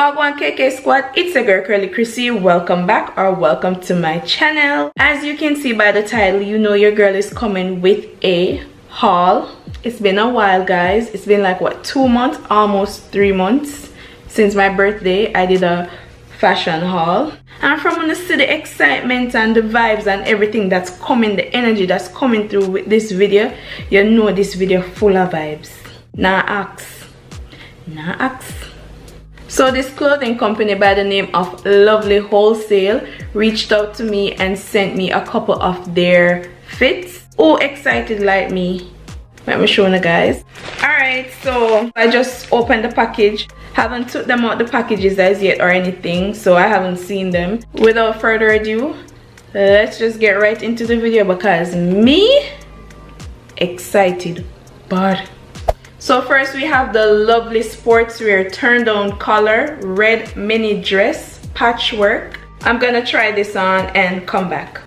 Wagwan KK squad, it's a girl Kurly Krissy. Welcome back or welcome to my channel. As you can see by the title, you know your girl is coming with a haul. It's been a while, guys. It's been like what, 2 months, almost 3 months since my birthday. I did a fashion haul, and from when you see the excitement and the vibes and everything that's coming, the energy that's coming through with this video, you know this video full of vibes. Nah ask. So this clothing company by the name of Lovely Wholesale reached out to me and sent me a couple of their fits. Oh, excited like me. Let me show you guys. Alright, so I just opened the package. Haven't took them out the packages as yet or anything, so I haven't seen them. Without further ado, let's just get right into the video because me excited bad. So first we have the lovely sportswear turn down collar red mini dress patchwork. I'm gonna try this on and come back.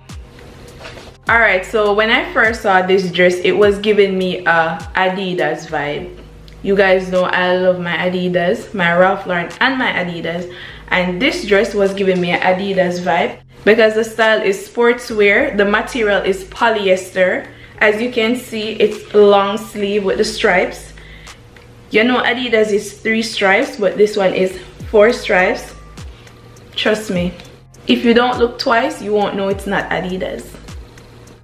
Alright, so when I first saw this dress, it was giving me a Adidas vibe. You guys know I love my Adidas, my Ralph Lauren and my Adidas, and this dress was giving me an Adidas vibe because the style is sportswear. The material is polyester. As you can see, it's long sleeve with the stripes. You know Adidas is 3 stripes, but this one is 4 stripes. Trust me, if you don't look twice, you won't know it's not Adidas.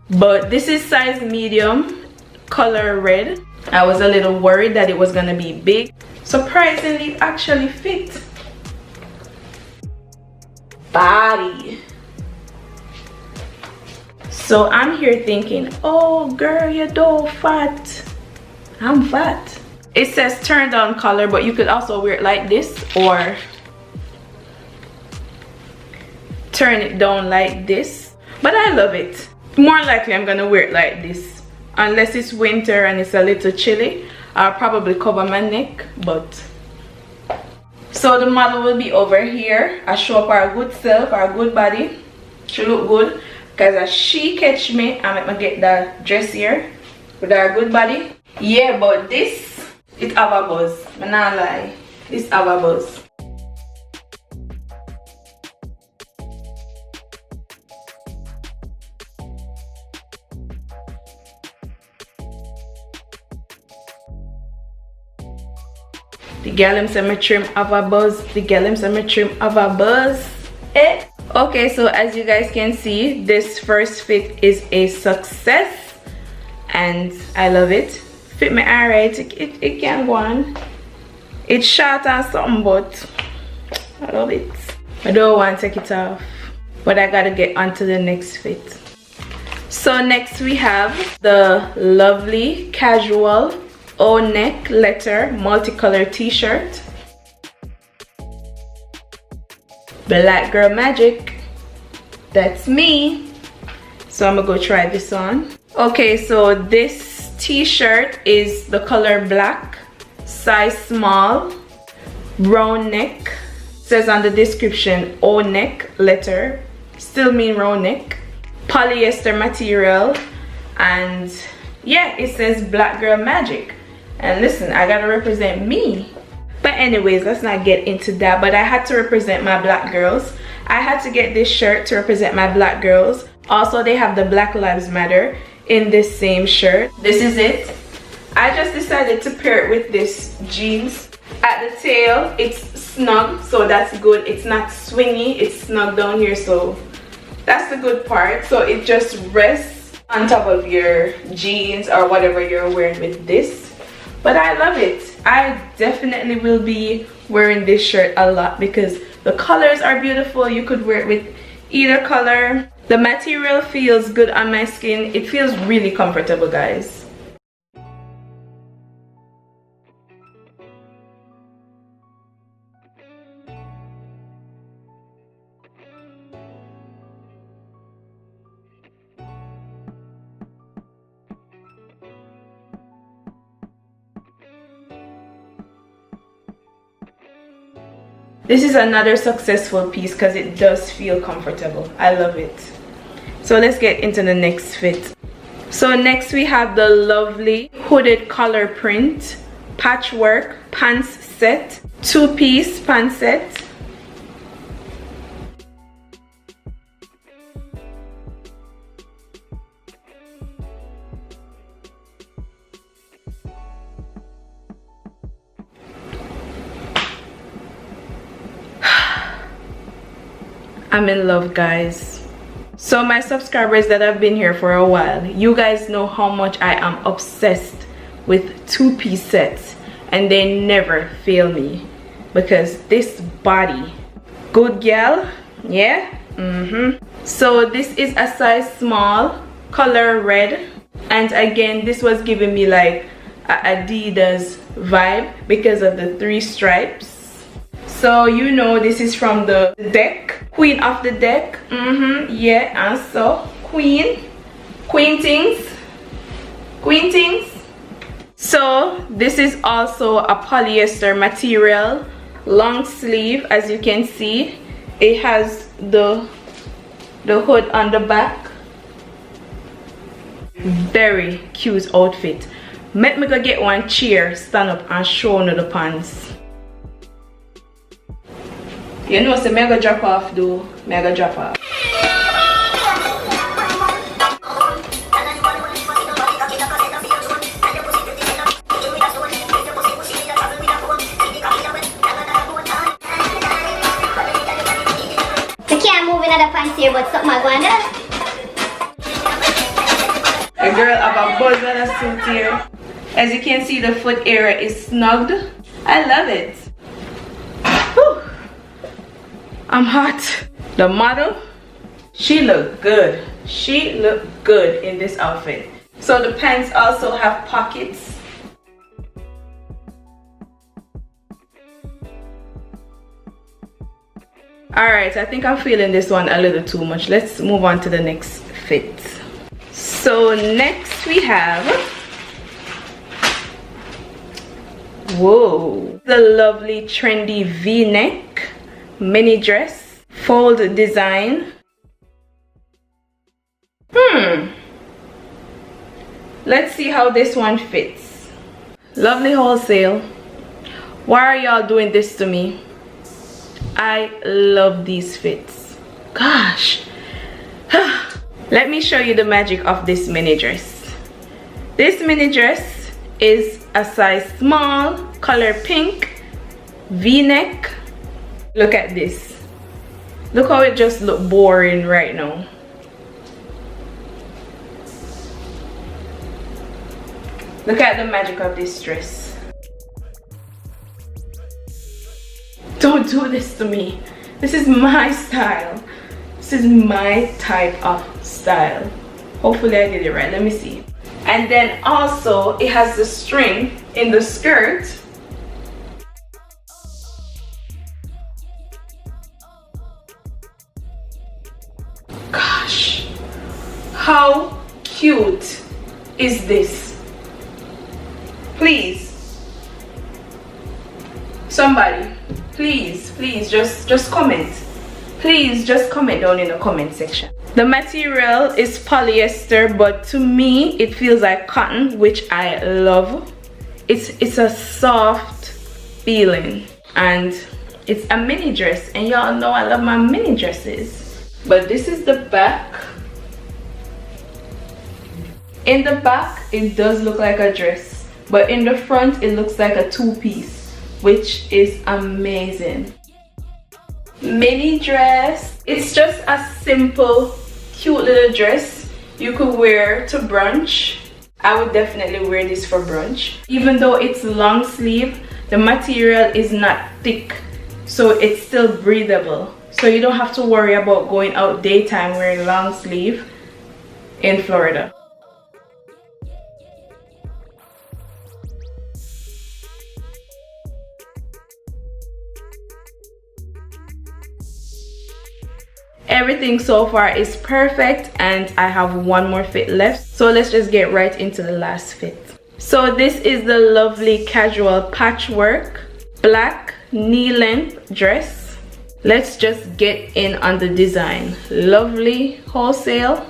But this is size medium, color red. I was a little worried that it was gonna be big. Surprisingly, it actually fit. Body. So I'm here thinking, oh girl, you're so fat. I'm fat. It says turn down collar, but you could also wear it like this or turn it down like this. But I love it. More likely I'm gonna wear it like this. Unless it's winter and it's a little chilly, I'll probably cover my neck. But so the model will be over here. I show up our good self, our good body. She look good because as she catch me, I make me get that dress here with our good body. Yeah, but this, it have a buzz. I'm not lie, this have a buzz. The girl him say my trim have a buzz. The girl him say my trim have a buzz. Eh? Okay, so as you guys can see, this first fit is a success and I love it. Fit me alright. It can go on. It's short and something, but I love it. I don't want to take it off, but I gotta get onto the next fit. So next we have the lovely casual O-neck letter multicolor t-shirt. Black girl magic. That's me. So I'm gonna go try this on. Okay, so this t-shirt is the color black, size small, round neck. Says on the description O-neck letter, still mean round neck, polyester material, and yeah, it says black girl magic. And listen, I gotta represent me. But anyways, let's not get into that. But I had to represent my black girls. I had to get this shirt to represent my black girls. Also, they have the Black Lives Matter in this same shirt. This is it. I just decided to pair it with this jeans. At the tail, it's snug, so that's good. It's not swingy, it's snug down here, so that's the good part. So it just rests on top of your jeans or whatever you're wearing with this. But I love it. I definitely will be wearing this shirt a lot because the colors are beautiful. You could wear it with either color. The material feels good on my skin. It feels really comfortable, guys. This is another successful piece because it does feel comfortable. I love it. So let's get into the next fit. So next we have the lovely hooded collar print patchwork pants set, 2-piece pants set. I'm in love, guys. So my subscribers that have been here for a while, you guys know how much I am obsessed with two-piece sets, and they never fail me because this body, good girl, yeah. So this is a size small, color red, and again this was giving me like a Adidas vibe because of the 3 stripes. So you know this is from the deck, queen of the deck. Yeah, and so queen things. So this is also a polyester material, long sleeve. As you can see, it has the hood on the back. Very cute outfit. Let me go get one chair, stand up and show you the pants. You know, so mega drop off though, mega drop off. Here, but something I want The girl have a buzz on a suit here. As you can see, the foot area is snugged. I love it. Whew. I'm hot. The model, she looked good. She looked good in this outfit. So the pants also have pockets. Alright, I think I'm feeling this one a little too much. Let's move on to the next fit. So next we have, whoa, the lovely trendy v-neck mini dress, fold design. Let's see how this one fits. Lovely wholesale, why are y'all doing this to me? I love these fits. Gosh. Let me show you the magic of this mini dress. This mini dress is a size small, color pink, v-neck. Look at this. Look how it just looks boring right now. Look at the magic of this dress. Don't do this to me. This is my style. This is my type of style. Hopefully I did it right. Let me see. And then also it has the string in the skirt. Gosh, how cute is this? Please, somebody, please just comment. Please just comment down in the comment section. The material is polyester, but to me it feels like cotton, which I love. It's a soft feeling, and it's a mini dress, and y'all know I love my mini dresses. But this is the back. In the back it does look like a dress, but in the front it looks like a two-piece, which is amazing. Mini dress, it's just a simple cute little dress you could wear to brunch. I would definitely wear this for brunch. Even though it's long sleeve, the material is not thick, so it's still breathable, so you don't have to worry about going out daytime wearing long sleeve in Florida. Everything so far is perfect, and I have one more fit left, so let's just get right into the last fit. So this is the lovely casual patchwork black knee-length dress. Let's just get in on the design. Lovely wholesale.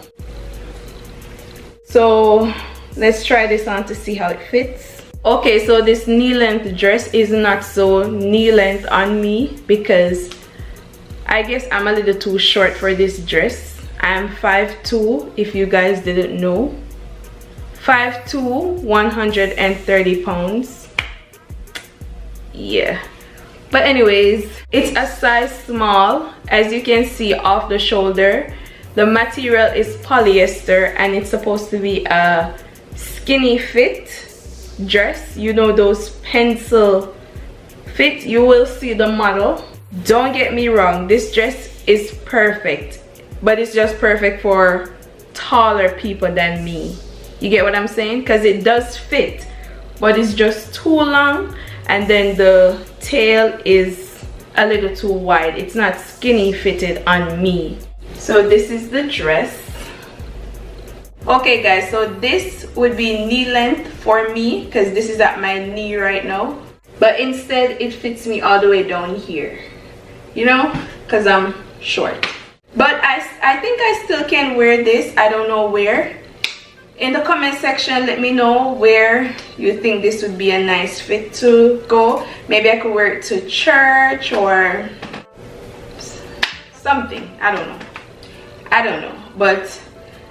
So let's try this on to see how it fits. Okay, so this knee-length dress is not so knee-length on me because I guess I'm a little too short for this dress. I'm 5'2", if you guys didn't know. 5'2", 130 pounds. Yeah, But anyways, it's a size small, as you can see off the shoulder. The material is polyester and it's supposed to be a skinny fit dress. You know, those pencil fit. You will see the model. Don't get me wrong, this dress is perfect, but it's just perfect for taller people than me. You get what I'm saying? Because it does fit, but it's just too long, and then the tail is a little too wide. It's not skinny fitted on me. So this is the dress. Okay guys, so this would be knee length for me because this is at my knee right now, but instead it fits me all the way down here, you know, because I'm short. But I think I still can wear this. I don't know where. In the comment section, let me know where you think this would be a nice fit to go. Maybe I could wear it to church or something. I don't know, but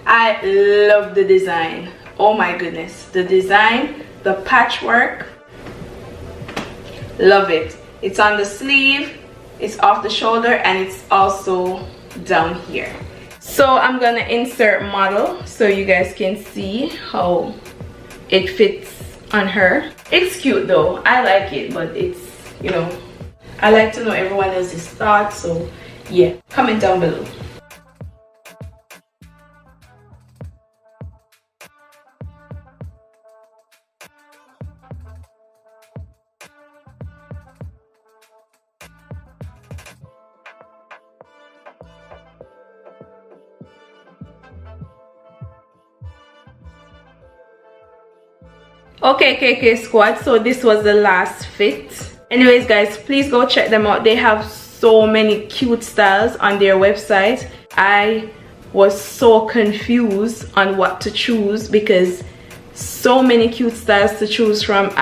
I love the design. Oh my goodness, the design, the patchwork, love it. It's on the sleeve, it's off the shoulder, and it's also down here. So I'm gonna insert model so you guys can see how it fits on her. It's cute though, I like it, but it's, you know, I like to know everyone else's thoughts, so yeah, comment down below. Okay KK squad, so this was the last fit. Anyways guys, please go check them out. They have so many cute styles on their website. I was so confused on what to choose because so many cute styles to choose from.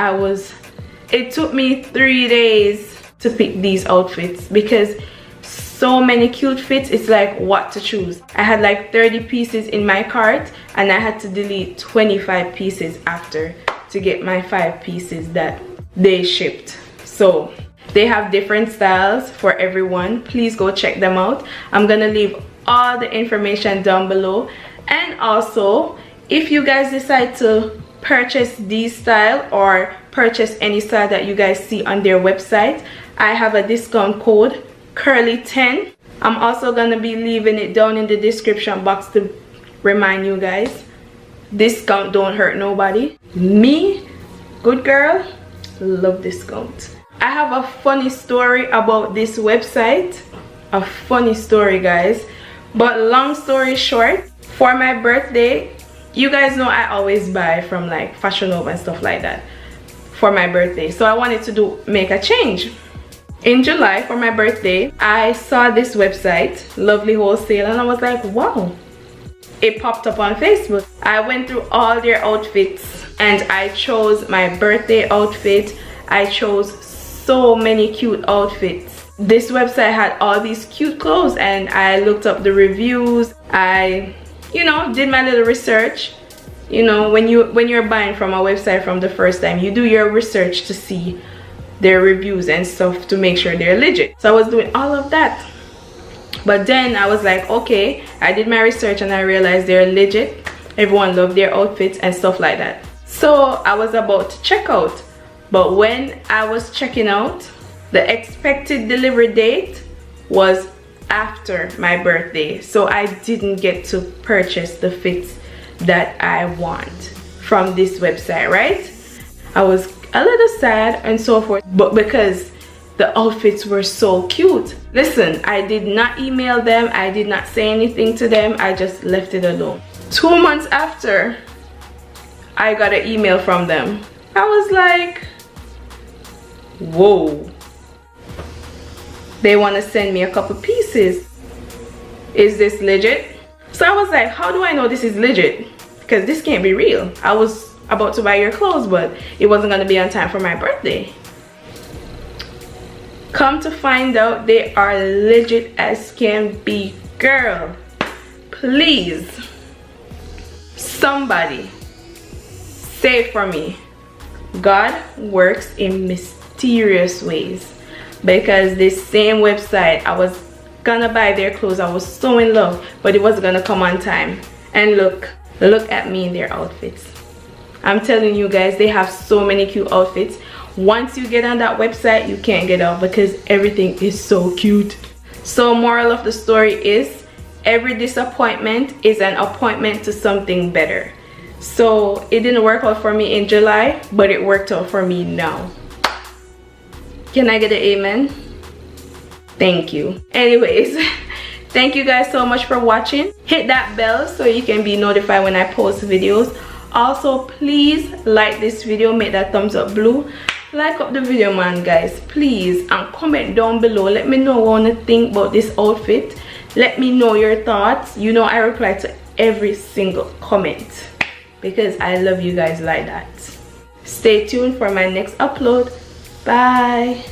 It took me 3 days to pick these outfits because so many cute fits. It's like what to choose. I had like 30 pieces in my cart and I had to delete 25 pieces after to get my 5 pieces that they shipped. So they have different styles for everyone. Please go check them out. I'm gonna leave all the information down below, and also if you guys decide to purchase these style or purchase any style that you guys see on their website, I have a discount code Kurly10. I'm also gonna be leaving it down in the description box to remind you guys, discount don't hurt nobody. Me, good girl, love discount. I have a funny story about this website, a funny story guys, but long story short, for my birthday, you guys know I always buy from like Fashion Nova and stuff like that for my birthday, so I wanted to make a change. In July for my birthday, I saw this website, Lovely Wholesale, and I was like, wow. It popped up on Facebook. I went through all their outfits and I chose my birthday outfit. I chose so many cute outfits. This website had all these cute clothes and I looked up the reviews. I, you know, did my little research. You know, when you're buying from a website from the first time, you do your research to see their reviews and stuff to make sure they're legit. So I was doing all of that. But then I was like, okay, I did my research and I realized they're legit. Everyone loved their outfits and stuff like that. So I was about to check out. But when I was checking out, the expected delivery date was after my birthday. So I didn't get to purchase the fits that I want from this website, right? I was a little sad and so forth, but because the outfits were so cute. Listen, I did not email them, I did not say anything to them, I just left it alone. 2 months after, I got an email from them. I was like, whoa. They want to send me a couple pieces. Is this legit? So I was like, how do I know this is legit? Because this can't be real. I was about to buy your clothes, but it wasn't going to be on time for my birthday. Come to find out, they are legit as can be. Girl, please, somebody say for me, God works in mysterious ways. because this same website, I was gonna buy their clothes. I was so in love, but it wasn't gonna come on time. And look at me in their outfits. I'm telling you guys, they have so many cute outfits. Once you get on that website, you can't get out because everything is so cute. So moral of the story is, every disappointment is an appointment to something better. So it didn't work out for me in July, but it worked out for me now. Can I get an amen? Thank you. Anyways, thank you guys so much for watching. Hit that bell so you can be notified when I post videos. Also, please like this video, make that thumbs up blue. Like up the video, man, guys, please, and comment down below. Let me know what you think about this outfit. Let me know your thoughts. You know I reply to every single comment because I love you guys like that. Stay tuned for my next upload. Bye.